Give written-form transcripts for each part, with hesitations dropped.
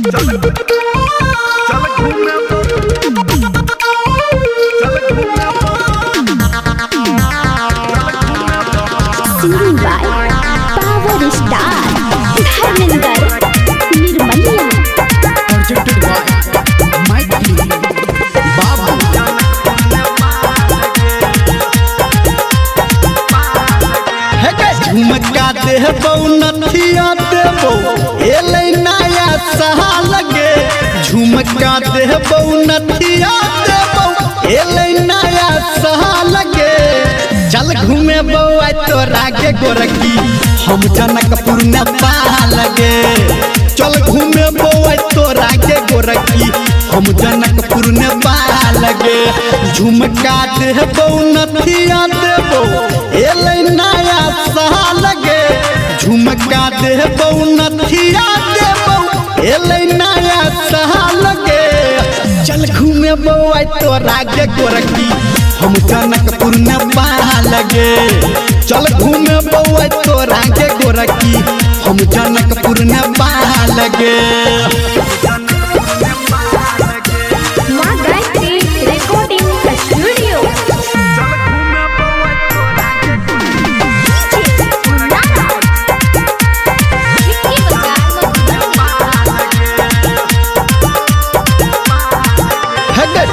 Singing by Power Star Dharmender Nirmaliya. Projected by Mikey Babu. झुमका देबो नथिया देबो एले नया सहा लगे। झुमका देबो नथिया देबो एले नया सहा लगे। चल घूमे बउआ तोरा के गोरकी हम जनकपुर नेपाल लगे। चल घूमे बउआ तोरा के गोरकी हम जनकपुर नेपाल लगे। झुमका देबो नथिया देबो एले नया सहा लगे। झुमका देबो नथिया देबो एले नया सहा लगे। चल घूमे बउआ तोरा के गोरकी हम जनकपुर नेपाल लगे। चल घूमे बउआ तोरा के गोरकी हम जनकपुर नेपाल लगे। माँ गायत्री recording studio.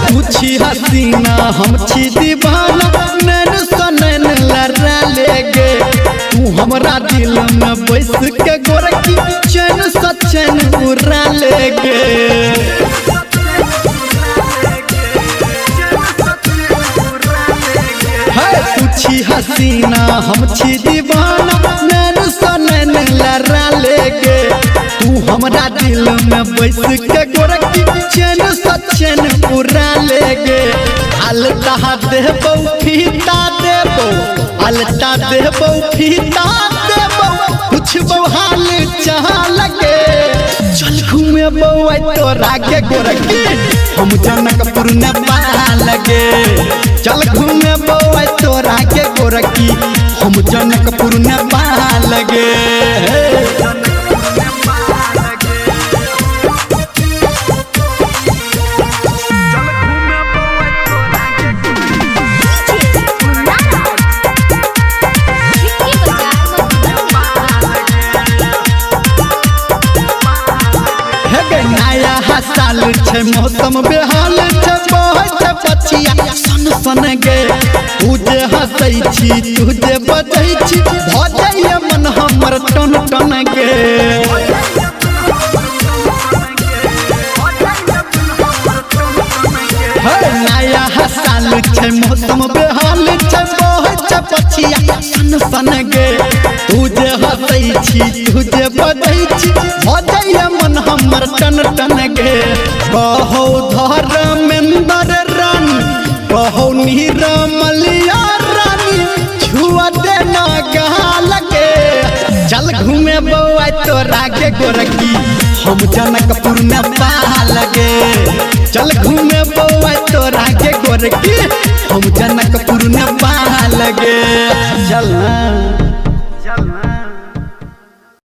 तू छी हसीना हम छी दीवाना नैन सनैन लड़ा लेगे। तू हमरा दिल में बैस के गोरकी चैन सचैन उड़ा लेगे। तू छी हसीना हम छी दीवाना नैन सनैन लड़ा लेगे। तू हमरा दिल में बैस के गोरकी चैन सचैन उड़ा लेगे। अलता देबो फीता देबो अलता देबो फीता देबो पूछबो हाल चाह लगे। चल घूमे बउआ तोरा के गोरकी हम जनकपुर नेपाल लगे। चल घूमे बउआ तोरा के गोरकी हम जनकपुर नेपाल लगे। नया साल छे मौसम बेहाल छे बहै छे पछिया सन सन गे। तुझे हंसै छी तुझे बजै छी भजैया मन हमर टन टन गे। नया साल छे मौसम बेहाल छे बहै छे पछिया सन सन गे। तुझे हंसै छी तुझे बजै छी भजैया मन हमर टन टन गे। कहो धर्मेंद्र रानी कहो निरमलिया रानी छुआ देना गहा लगे। चल घूमे बउआ तोरा के गोरकी हम जनकपुर नेपाल लगे। चल घूमे बउआ तोरा के गोरकी हम जनकपुर नेपाल लगे। चल ना।